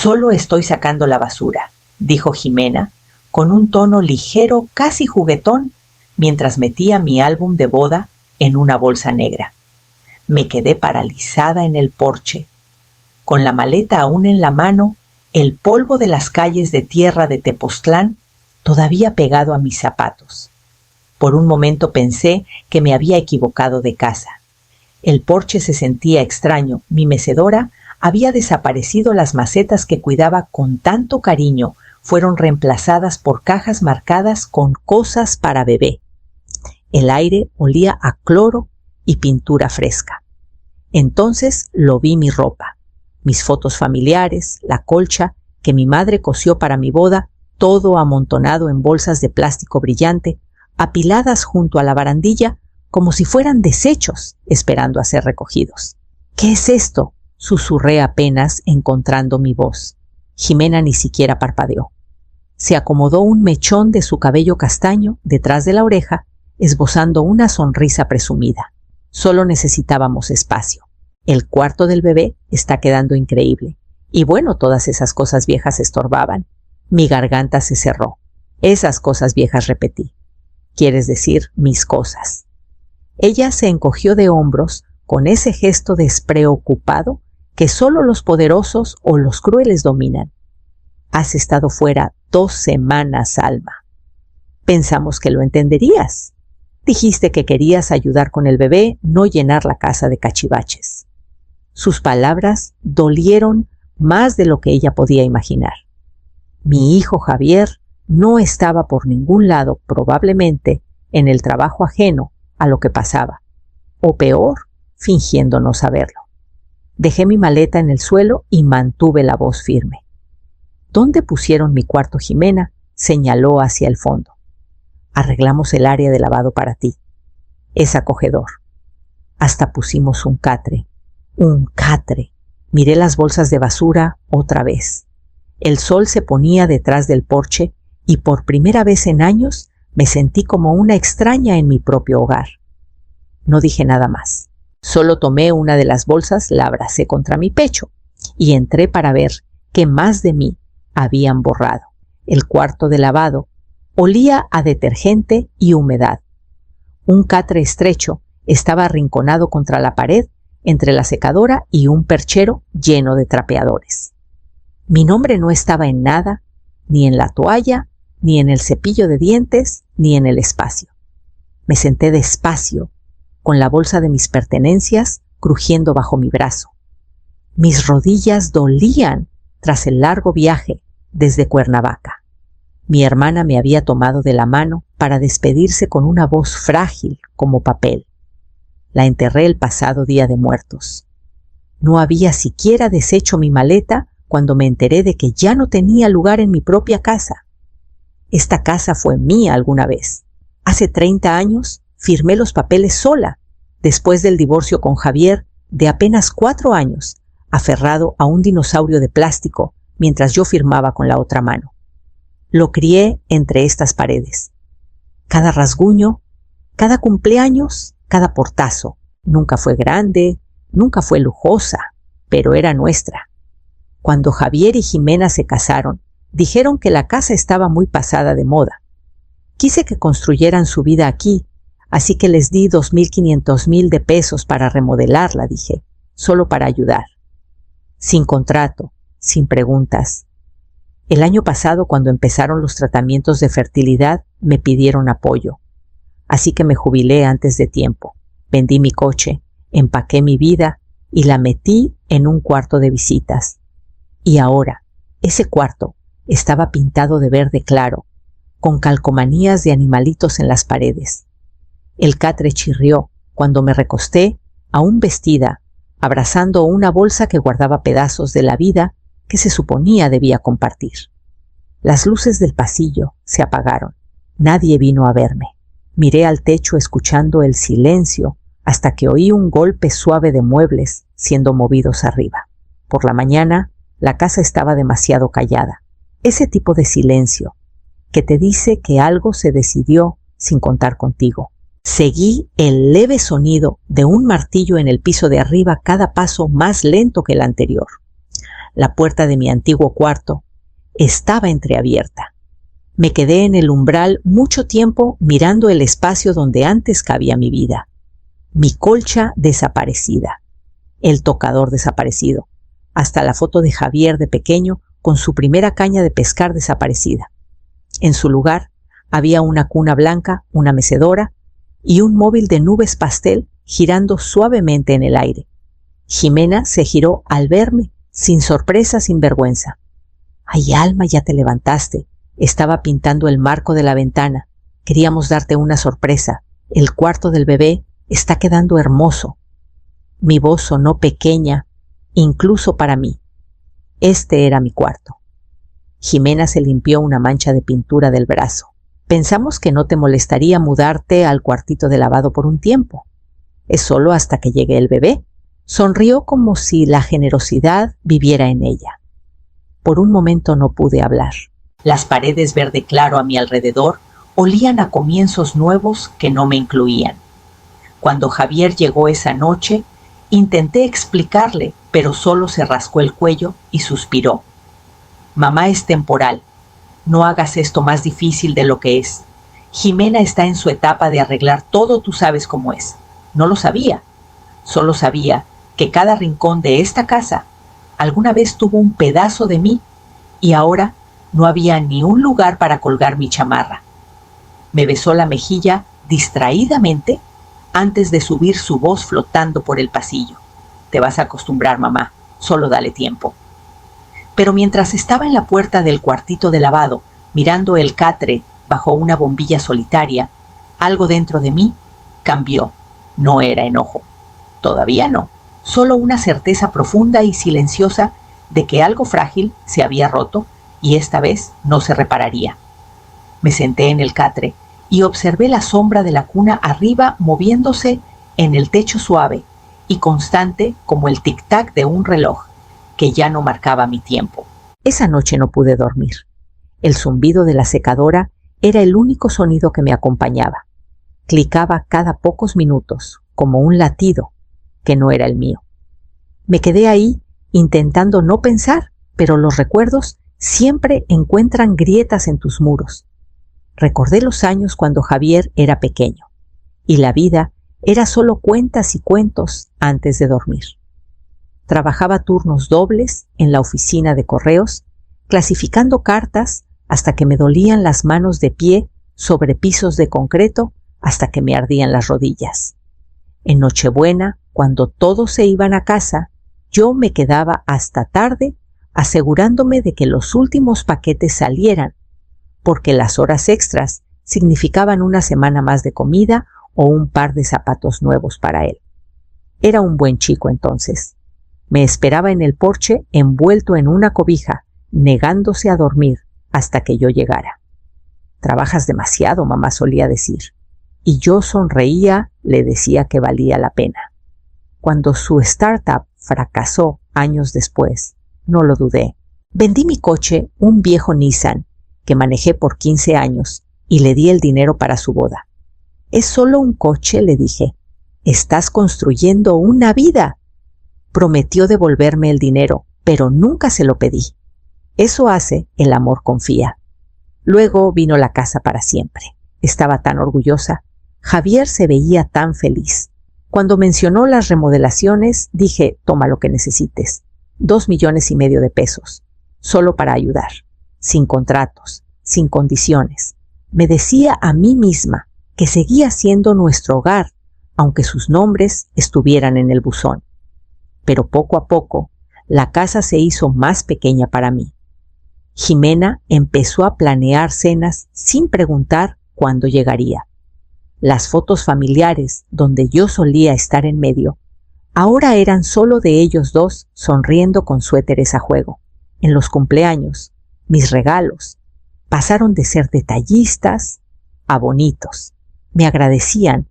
Solo estoy sacando la basura, dijo Jimena, con un tono ligero, casi juguetón, mientras metía mi álbum de boda en una bolsa negra. Me quedé paralizada en el porche. Con la maleta aún en la mano, el polvo de las calles de tierra de Tepoztlán todavía pegado a mis zapatos. Por un momento pensé que me había equivocado de casa. El porche se sentía extraño. Mi mecedora había desaparecido. Las macetas que cuidaba con tanto cariño fueron reemplazadas por cajas marcadas con cosas para bebé. El aire olía a cloro y pintura fresca. Entonces lo vi mi ropa, mis fotos familiares, la colcha que mi madre cosió para mi boda, todo amontonado en bolsas de plástico brillante, apiladas junto a la barandilla como si fueran desechos esperando a ser recogidos. ¿Qué es esto?, susurré apenas encontrando mi voz. Jimena ni siquiera parpadeó. Se acomodó un mechón de su cabello castaño detrás de la oreja, esbozando una sonrisa presumida. Solo necesitábamos espacio. El cuarto del bebé está quedando increíble. Y bueno, todas esas cosas viejas estorbaban. Mi garganta se cerró. Esas cosas viejas, repetí. Quieres decir mis cosas. Ella se encogió de hombros con ese gesto despreocupado que solo los poderosos o los crueles dominan. Has estado fuera 2 semanas, Alma. Pensamos que lo entenderías. Dijiste que querías ayudar con el bebé, no llenar la casa de cachivaches. Sus palabras dolieron más de lo que ella podía imaginar. Mi hijo Javier no estaba por ningún lado, probablemente, en el trabajo ajeno a lo que pasaba, o peor, fingiendo no saberlo. Dejé mi maleta en el suelo y mantuve la voz firme. ¿Dónde pusieron mi cuarto, Jimena?, señaló hacia el fondo. Arreglamos el área de lavado para ti. Es acogedor. Hasta pusimos un catre. Un catre. Miré las bolsas de basura otra vez. El sol se ponía detrás del porche y por primera vez en años me sentí como una extraña en mi propio hogar. No dije nada más. Solo tomé una de las bolsas, la abracé contra mi pecho y entré para ver qué más de mí habían borrado. El cuarto de lavado olía a detergente y humedad. Un catre estrecho estaba arrinconado contra la pared entre la secadora y un perchero lleno de trapeadores. Mi nombre no estaba en nada, ni en la toalla, ni en el cepillo de dientes, ni en el espacio. Me senté despacio, con la bolsa de mis pertenencias crujiendo bajo mi brazo. Mis rodillas dolían tras el largo viaje desde Cuernavaca. Mi hermana me había tomado de la mano para despedirse con una voz frágil como papel. La enterré el pasado Día de Muertos. No había siquiera deshecho mi maleta cuando me enteré de que ya no tenía lugar en mi propia casa. Esta casa fue mía alguna vez. Hace 30 años firmé los papeles sola, después del divorcio con Javier de apenas 4 años, aferrado a un dinosaurio de plástico mientras yo firmaba con la otra mano. Lo crié entre estas paredes. Cada rasguño, cada cumpleaños, cada portazo. Nunca fue grande, nunca fue lujosa, pero era nuestra. Cuando Javier y Jimena se casaron, dijeron que la casa estaba muy pasada de moda. Quise que construyeran su vida aquí, así que les di 2,500,000 de pesos para remodelarla, dije, solo para ayudar. Sin contrato, sin preguntas. El año pasado, cuando empezaron los tratamientos de fertilidad, me pidieron apoyo. Así que me jubilé antes de tiempo. Vendí mi coche, empaqué mi vida y la metí en un cuarto de visitas. Y ahora, ese cuarto estaba pintado de verde claro, con calcomanías de animalitos en las paredes. El catre chirrió cuando me recosté, aún vestida, abrazando una bolsa que guardaba pedazos de la vida que se suponía debía compartir. Las luces del pasillo se apagaron. Nadie vino a verme. Miré al techo escuchando el silencio hasta que oí un golpe suave de muebles siendo movidos arriba. Por la mañana, la casa estaba demasiado callada. Ese tipo de silencio que te dice que algo se decidió sin contar contigo. Seguí el leve sonido de un martillo en el piso de arriba cada paso más lento que el anterior. la puerta de mi antiguo cuarto, estaba entreabierta. Me quedé en el umbral mucho tiempo mirando el espacio donde antes cabía mi vida. Mi colcha desaparecida, el tocador desaparecido, hasta la foto de Javier de pequeño con su primera caña de pescar desaparecida. En su lugar había una cuna blanca, una mecedora y un móvil de nubes pastel girando suavemente en el aire. Jimena se giró al verme, sin sorpresa, sin vergüenza. «Ay, Alma, ya te levantaste. Estaba pintando el marco de la ventana. Queríamos darte una sorpresa. El cuarto del bebé está quedando hermoso». Mi voz sonó pequeña, incluso para mí. Este era mi cuarto. Jimena se limpió una mancha de pintura del brazo. «Pensamos que no te molestaría mudarte al cuartito de lavado por un tiempo. Es solo hasta que llegue el bebé». Sonrió como si la generosidad viviera en ella. Por un momento no pude hablar. Las paredes verde claro a mi alrededor olían a comienzos nuevos que no me incluían. Cuando Javier llegó esa noche, intenté explicarle, pero solo se rascó el cuello y suspiró. «Mamá es temporal. No hagas esto más difícil de lo que es. Jimena está en su etapa de arreglar todo, tú sabes cómo es». No lo sabía. Solo sabía que cada rincón de esta casa alguna vez tuvo un pedazo de mí y ahora no había ni un lugar para colgar mi chamarra. Me besó la mejilla distraídamente antes de subir su voz flotando por el pasillo. «Te vas a acostumbrar, mamá, solo dale tiempo». Pero mientras estaba en la puerta del cuartito de lavado, mirando el catre bajo una bombilla solitaria, algo dentro de mí cambió. No era enojo. Todavía no. Solo una certeza profunda y silenciosa de que algo frágil se había roto y esta vez no se repararía. Me senté en el catre y observé la sombra de la cuna arriba moviéndose en el techo suave y constante como el tic-tac de un reloj que ya no marcaba mi tiempo. Esa noche no pude dormir. El zumbido de la secadora era el único sonido que me acompañaba. Clicaba cada pocos minutos, como un latido, que no era el mío. Me quedé ahí intentando no pensar, pero los recuerdos siempre encuentran grietas en tus muros. Recordé los años cuando Javier era pequeño, y la vida era solo cuentas y cuentos antes de dormir. Trabajaba turnos dobles en la oficina de correos, clasificando cartas hasta que me dolían las manos de pie sobre pisos de concreto hasta que me ardían las rodillas. En Nochebuena, cuando todos se iban a casa, yo me quedaba hasta tarde asegurándome de que los últimos paquetes salieran, porque las horas extras significaban una semana más de comida o un par de zapatos nuevos para él. Era un buen chico entonces. Me esperaba en el porche envuelto en una cobija, negándose a dormir hasta que yo llegara. «Trabajas demasiado», mamá solía decir. Y yo sonreía, le decía que valía la pena. Cuando su startup fracasó años después, no lo dudé. Vendí mi coche, un viejo Nissan, que manejé por 15 años, y le di el dinero para su boda. «Es solo un coche», le dije. «Estás construyendo una vida». Prometió devolverme el dinero, pero nunca se lo pedí. Eso hace el amor confía. Luego vino la casa para siempre. Estaba tan orgullosa. Javier se veía tan feliz. Cuando mencionó las remodelaciones, dije, «Toma lo que necesites. 2,5 millones de pesos. Solo para ayudar. Sin contratos, sin condiciones». Me decía a mí misma que seguía siendo nuestro hogar, aunque sus nombres estuvieran en el buzón. Pero poco a poco, la casa se hizo más pequeña para mí. Jimena empezó a planear cenas sin preguntar cuándo llegaría. Las fotos familiares, donde yo solía estar en medio, ahora eran solo de ellos dos sonriendo con suéteres a juego. En los cumpleaños, mis regalos pasaron de ser detallistas a bonitos. Me agradecían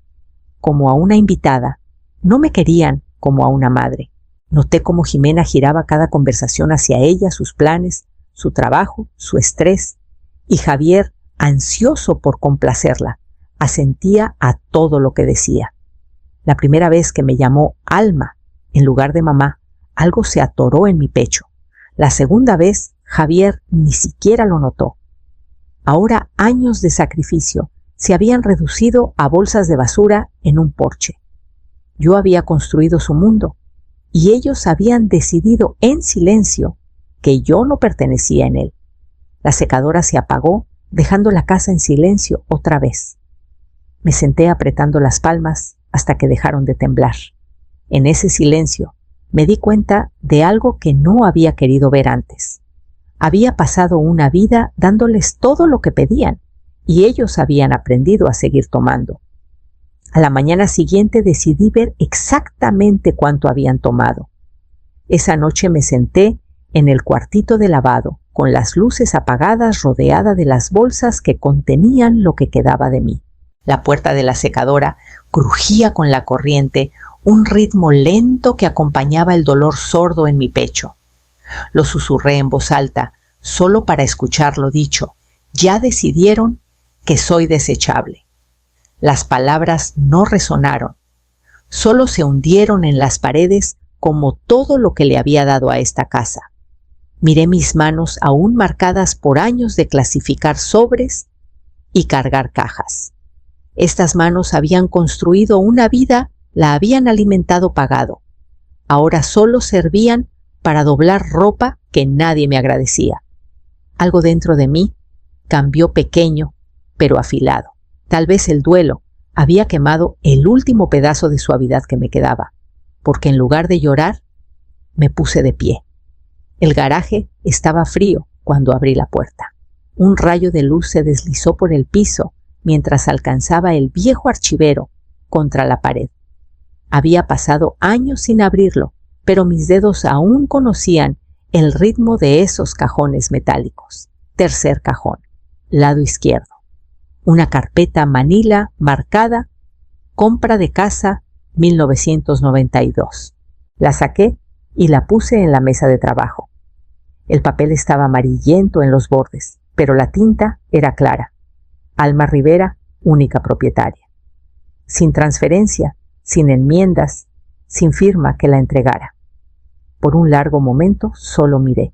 como a una invitada, no me querían como a una madre. Noté cómo Jimena giraba cada conversación hacia ella, sus planes, su trabajo, su estrés, y Javier, ansioso por complacerla, asentía a todo lo que decía. La primera vez que me llamó Alma en lugar de mamá, algo se atoró en mi pecho. La segunda vez, Javier ni siquiera lo notó. Ahora años de sacrificio se habían reducido a bolsas de basura en un porche. Yo había construido su mundo y ellos habían decidido en silencio que yo no pertenecía en él. La secadora se apagó, dejando la casa en silencio otra vez. Me senté apretando las palmas hasta que dejaron de temblar. En ese silencio me di cuenta de algo que no había querido ver antes. Había pasado una vida dándoles todo lo que pedían y ellos habían aprendido a seguir tomando. A la mañana siguiente decidí ver exactamente cuánto habían tomado. Esa noche me senté en el cuartito de lavado, con las luces apagadas, rodeada de las bolsas que contenían lo que quedaba de mí. La puerta de la secadora crujía con la corriente, un ritmo lento que acompañaba el dolor sordo en mi pecho. Lo susurré en voz alta, solo para escuchar lo dicho. Ya decidieron que soy desechable. Las palabras no resonaron, solo se hundieron en las paredes como todo lo que le había dado a esta casa. Miré mis manos aún marcadas por años de clasificar sobres y cargar cajas. Estas manos habían construido una vida, la habían alimentado pagado. Ahora solo servían para doblar ropa que nadie me agradecía. Algo dentro de mí cambió pequeño, pero afilado. Tal vez el duelo había quemado el último pedazo de suavidad que me quedaba, porque en lugar de llorar, me puse de pie. El garaje estaba frío cuando abrí la puerta. Un rayo de luz se deslizó por el piso mientras alcanzaba el viejo archivero contra la pared. Había pasado años sin abrirlo, pero mis dedos aún conocían el ritmo de esos cajones metálicos. Tercer cajón, lado izquierdo. Una carpeta manila marcada, compra de casa 1992. La saqué y la puse en la mesa de trabajo. El papel estaba amarillento en los bordes, pero la tinta era clara. Alma Rivera, única propietaria. Sin transferencia, sin enmiendas, sin firma que la entregara. Por un largo momento solo miré.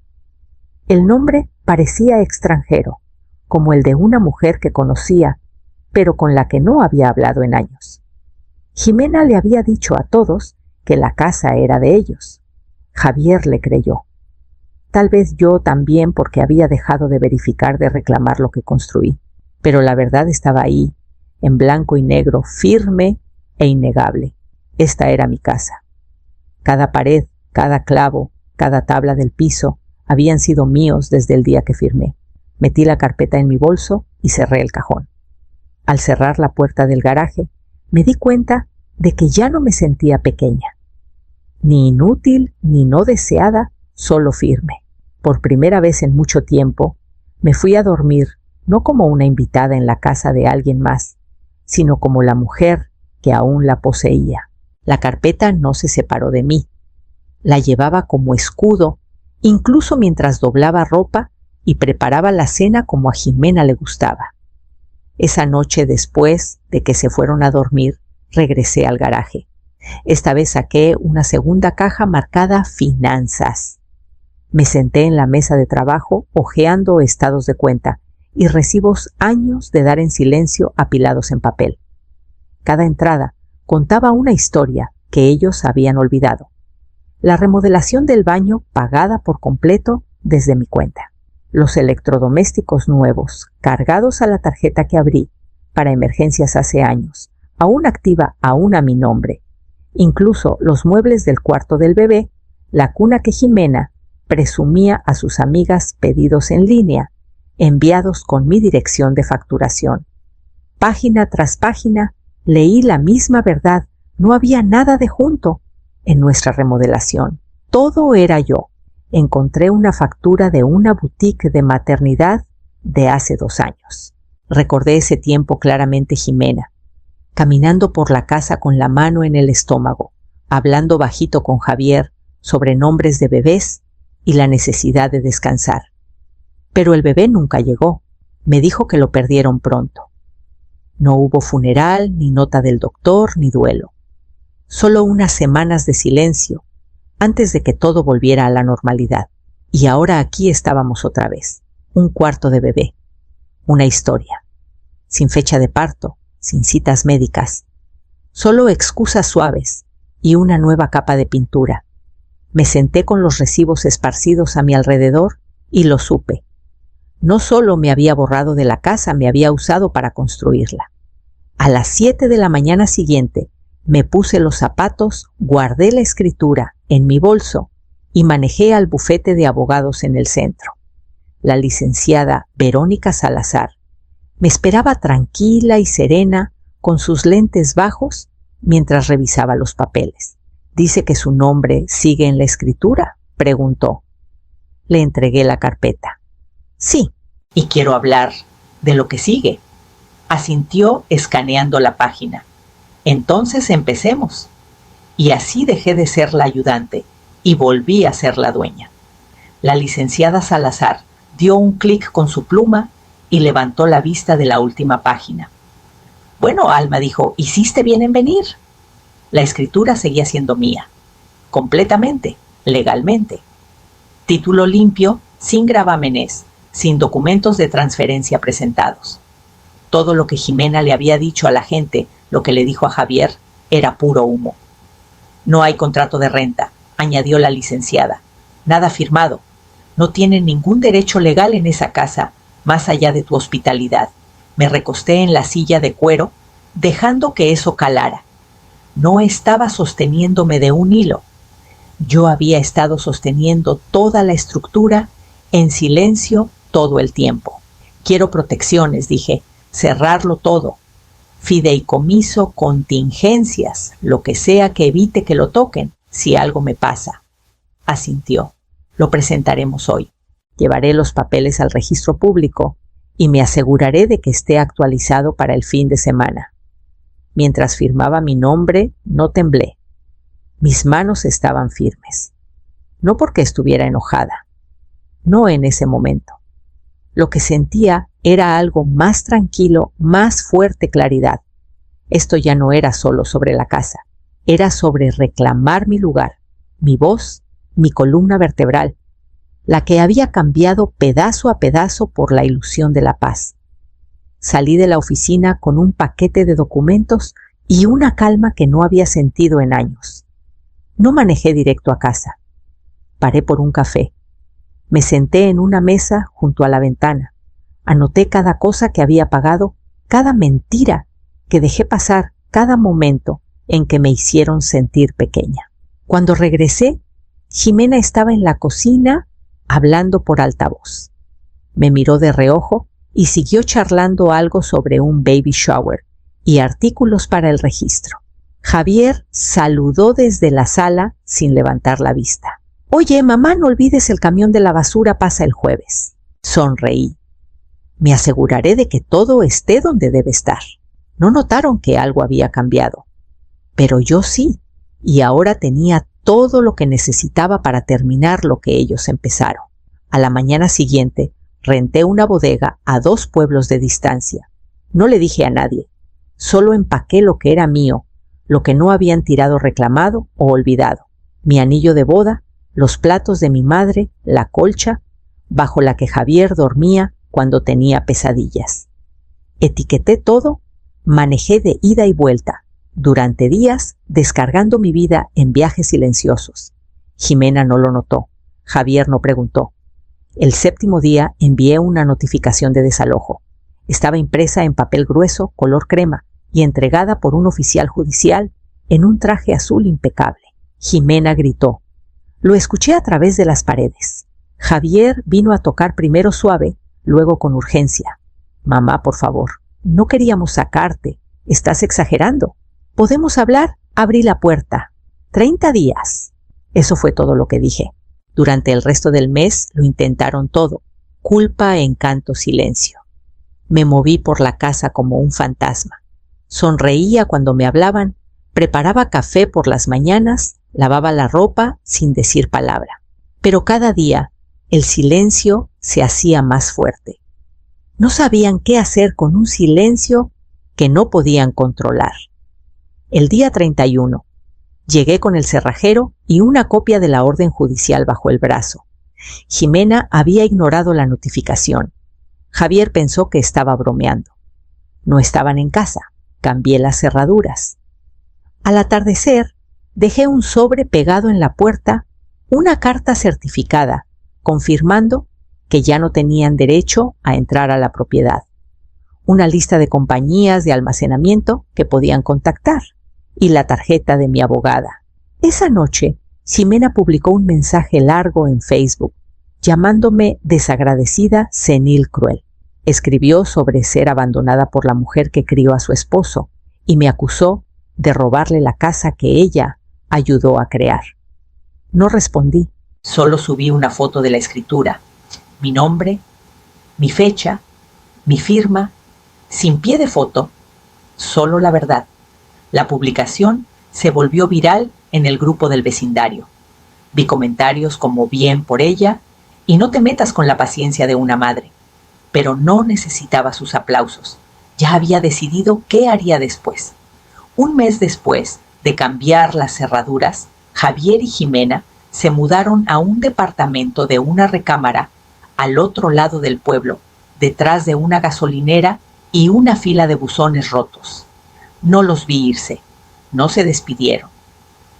El nombre parecía extranjero, como el de una mujer que conocía, pero con la que no había hablado en años. Jimena le había dicho a todos que la casa era de ellos. Javier le creyó. Tal vez yo también, porque había dejado de verificar, de reclamar lo que construí. Pero la verdad estaba ahí, en blanco y negro, firme e innegable. Esta era mi casa. Cada pared, cada clavo, cada tabla del piso habían sido míos desde el día que firmé. Metí la carpeta en mi bolso y cerré el cajón. Al cerrar la puerta del garaje, me di cuenta de que ya no me sentía pequeña. Ni inútil, ni no deseada, solo firme. Por primera vez en mucho tiempo, me fui a dormir no como una invitada en la casa de alguien más, sino como la mujer que aún la poseía. La carpeta no se separó de mí. La llevaba como escudo, incluso mientras doblaba ropa y preparaba la cena como a Jimena le gustaba. Esa noche, después de que se fueron a dormir, regresé al garaje. Esta vez saqué una segunda caja marcada Finanzas. Me senté en la mesa de trabajo hojeando estados de cuenta y recibos años de dar en silencio apilados en papel. Cada entrada contaba una historia que ellos habían olvidado. La remodelación del baño pagada por completo desde mi cuenta. Los electrodomésticos nuevos, cargados a la tarjeta que abrí para emergencias hace años, aún activa aún a mi nombre. Incluso los muebles del cuarto del bebé, la cuna que Jimena presumía a sus amigas pedidos en línea, enviados con mi dirección de facturación. Página tras página, leí la misma verdad. No había nada de junto en nuestra remodelación. Todo era yo. Encontré una factura de una boutique de maternidad de hace 2 años. Recordé ese tiempo claramente Jimena, caminando por la casa con la mano en el estómago, hablando bajito con Javier sobre nombres de bebés y la necesidad de descansar. Pero el bebé nunca llegó. Me dijo que lo perdieron pronto. No hubo funeral, ni nota del doctor, ni duelo. Solo unas semanas de silencio antes de que todo volviera a la normalidad. Y ahora aquí estábamos otra vez, un cuarto de bebé, una historia, sin fecha de parto, sin citas médicas, solo excusas suaves y una nueva capa de pintura. Me senté con los recibos esparcidos a mi alrededor y lo supe. No solo me había borrado de la casa, me había usado para construirla. A las 7 de la mañana siguiente me puse los zapatos, guardé la escritura en mi bolso y manejé al bufete de abogados en el centro. La licenciada Verónica Salazar me esperaba tranquila y serena con sus lentes bajos mientras revisaba los papeles. ¿Dice que su nombre sigue en la escritura?, preguntó. Le entregué la carpeta. Sí, y quiero hablar de lo que sigue, asintió escaneando la página. Entonces empecemos. Y así dejé de ser la ayudante y volví a ser la dueña. La licenciada Salazar dio un clic con su pluma y levantó la vista de la última página. Bueno, Alma, dijo, hiciste bien en venir. La escritura seguía siendo mía, completamente, legalmente. Título limpio, sin gravámenes, sin documentos de transferencia presentados. Todo lo que Jimena le había dicho a la gente, lo que le dijo a Javier, era puro humo. No hay contrato de renta, añadió la licenciada. Nada firmado. No tienen ningún derecho legal en esa casa, más allá de tu hospitalidad. Me recosté en la silla de cuero, dejando que eso calara. No estaba sosteniéndome de un hilo. Yo había estado sosteniendo toda la estructura en silencio todo el tiempo. Quiero protecciones, dije, cerrarlo todo. Fideicomiso, contingencias, lo que sea que evite que lo toquen, si algo me pasa. Asintió. Lo presentaremos hoy. Llevaré los papeles al registro público y me aseguraré de que esté actualizado para el fin de semana. Mientras firmaba mi nombre, no temblé. Mis manos estaban firmes. No porque estuviera enojada. No en ese momento. Lo que sentía era algo más tranquilo, más fuerte claridad. Esto ya no era solo sobre la casa. Era sobre reclamar mi lugar, mi voz, mi columna vertebral, la que había cambiado pedazo a pedazo por la ilusión de la paz. Salí de la oficina con un paquete de documentos y una calma que no había sentido en años. No manejé directo a casa. Paré por un café. Me senté en una mesa junto a la ventana. Anoté cada cosa que había pagado, cada mentira que dejé pasar, cada momento en que me hicieron sentir pequeña. Cuando regresé, Jimena estaba en la cocina hablando por altavoz. Me miró de reojo y siguió charlando algo sobre un baby shower y artículos para el registro. Javier saludó desde la sala sin levantar la vista. «Oye, mamá, no olvides el camión de la basura pasa el jueves». Sonreí. Me aseguraré de que todo esté donde debe estar. No notaron que algo había cambiado. Pero yo sí, y ahora tenía todo lo que necesitaba para terminar lo que ellos empezaron. A la mañana siguiente, renté una bodega a 2 pueblos de distancia. No le dije a nadie. Solo empaqué lo que era mío, lo que no habían tirado reclamado o olvidado. Mi anillo de boda, los platos de mi madre, la colcha, bajo la que Javier dormía cuando tenía pesadillas. Etiqueté todo, manejé de ida y vuelta, durante días descargando mi vida en viajes silenciosos. Jimena no lo notó. Javier no preguntó. El 7º día envié una notificación de desalojo. Estaba impresa en papel grueso, color crema, y entregada por un oficial judicial en un traje azul impecable. Jimena gritó. Lo escuché a través de las paredes. Javier vino a tocar primero suave, luego con urgencia. «Mamá, por favor, no queríamos sacarte. Estás exagerando. ¿Podemos hablar?» Abrí la puerta. 30 días. Eso fue todo lo que dije. Durante el resto del mes lo intentaron todo. Culpa, encanto, silencio. Me moví por la casa como un fantasma. Sonreía cuando me hablaban, preparaba café por las mañanas, lavaba la ropa sin decir palabra. Pero cada día el silencio se hacía más fuerte. No sabían qué hacer con un silencio que no podían controlar. El día 31, llegué con el cerrajero y una copia de la orden judicial bajo el brazo. Jimena había ignorado la notificación. Javier pensó que estaba bromeando. No estaban en casa. Cambié las cerraduras. Al atardecer, dejé un sobre pegado en la puerta, una carta certificada, confirmando que ya no tenían derecho a entrar a la propiedad. Una lista de compañías de almacenamiento que podían contactar y la tarjeta de mi abogada. Esa noche, Ximena publicó un mensaje largo en Facebook, llamándome desagradecida, senil, cruel. Escribió sobre ser abandonada por la mujer que crió a su esposo y me acusó de robarle la casa que ella ayudó a crear. No respondí, solo subí una foto de la escritura, mi nombre, mi fecha, mi firma, sin pie de foto, solo la verdad. La publicación se volvió viral en el grupo del vecindario. Vi comentarios como bien por ella y no te metas con la paciencia de una madre. Pero no necesitaba sus aplausos. Ya había decidido qué haría después. Un mes después de cambiar las cerraduras, Javier y Ximena se mudaron a un departamento de una recámara al otro lado del pueblo, detrás de una gasolinera y una fila de buzones rotos. No los vi irse, no se despidieron.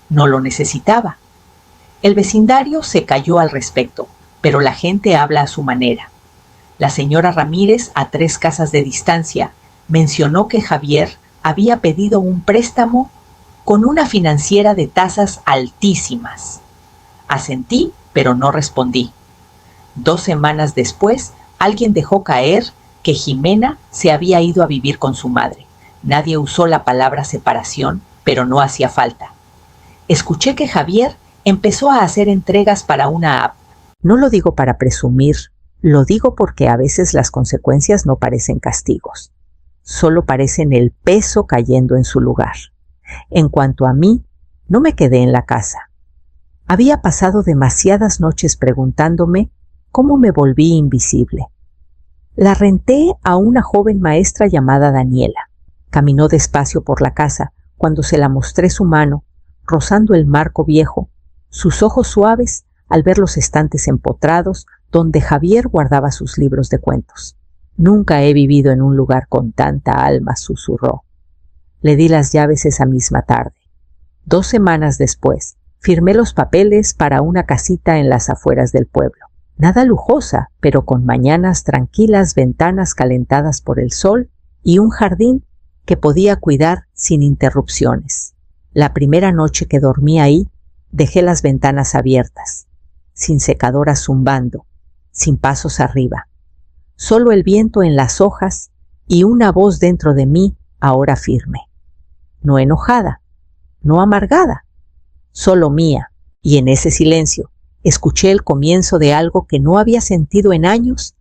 No lo necesitaba. El vecindario se calló al respecto, pero la gente habla a su manera. La señora Ramírez, a 3 casas de distancia, mencionó que Javier había pedido un préstamo con una financiera de tasas altísimas. Asentí, pero no respondí. 2 semanas después, alguien dejó caer que Ximena se había ido a vivir con su madre. Nadie usó la palabra separación, pero no hacía falta. Escuché que Javier empezó a hacer entregas para una app. No lo digo para presumir, lo digo porque a veces las consecuencias no parecen castigos, solo parecen el peso cayendo en su lugar. En cuanto a mí, no me quedé en la casa. Había pasado demasiadas noches preguntándome cómo me volví invisible. La renté a una joven maestra llamada Daniela. Caminó despacio por la casa cuando se la mostré su mano, rozando el marco viejo, sus ojos suaves al ver los estantes empotrados donde Javier guardaba sus libros de cuentos. Nunca he vivido en un lugar con tanta alma, susurró. Le di las llaves esa misma tarde. 2 semanas después, firmé los papeles para una casita en las afueras del pueblo. Nada lujosa, pero con mañanas tranquilas, ventanas calentadas por el sol y un jardín que podía cuidar sin interrupciones. La primera noche que dormí ahí, dejé las ventanas abiertas, sin secadora zumbando, sin pasos arriba. Solo el viento en las hojas y una voz dentro de mí ahora firme. No enojada, no amargada, solo mía, y en ese silencio escuché el comienzo de algo que no había sentido en años,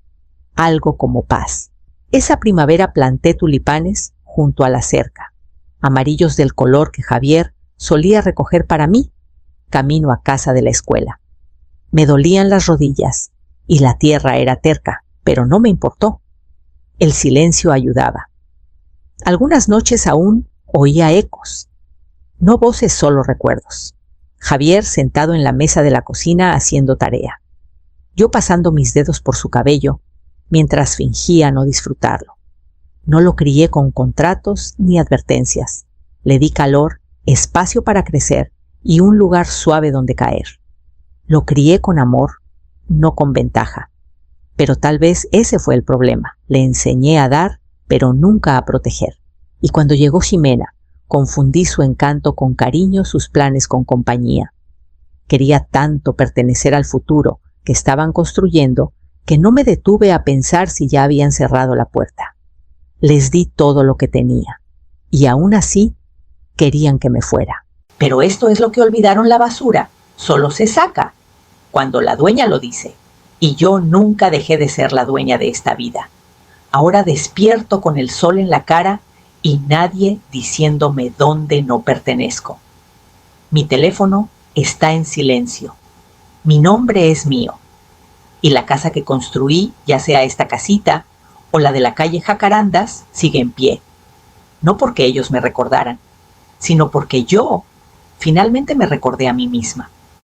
algo como paz. Esa primavera planté tulipanes junto a la cerca, amarillos del color que Javier solía recoger para mí, camino a casa de la escuela. Me dolían las rodillas y la tierra era terca, pero no me importó. El silencio ayudaba. Algunas noches aún oía ecos, no voces, solo recuerdos. Javier sentado en la mesa de la cocina haciendo tarea, yo pasando mis dedos por su cabello mientras fingía no disfrutarlo. No lo crié con contratos ni advertencias. Le di calor, espacio para crecer y un lugar suave donde caer. Lo crié con amor, no con ventaja. Pero tal vez ese fue el problema. Le enseñé a dar, pero nunca a proteger. Y cuando llegó Ximena, confundí su encanto con cariño, sus planes con compañía. Quería tanto pertenecer al futuro que estaban construyendo que no me detuve a pensar si ya habían cerrado la puerta. Les di todo lo que tenía, y aún así querían que me fuera. Pero esto es lo que olvidaron: la basura solo se saca cuando la dueña lo dice. Y yo nunca dejé de ser la dueña de esta vida. Ahora despierto con el sol en la cara y nadie diciéndome dónde no pertenezco. Mi teléfono está en silencio. Mi nombre es mío. Y la casa que construí, ya sea esta casita o la de la calle Jacarandas, sigue en pie. No porque ellos me recordaran, sino porque yo finalmente me recordé a mí misma.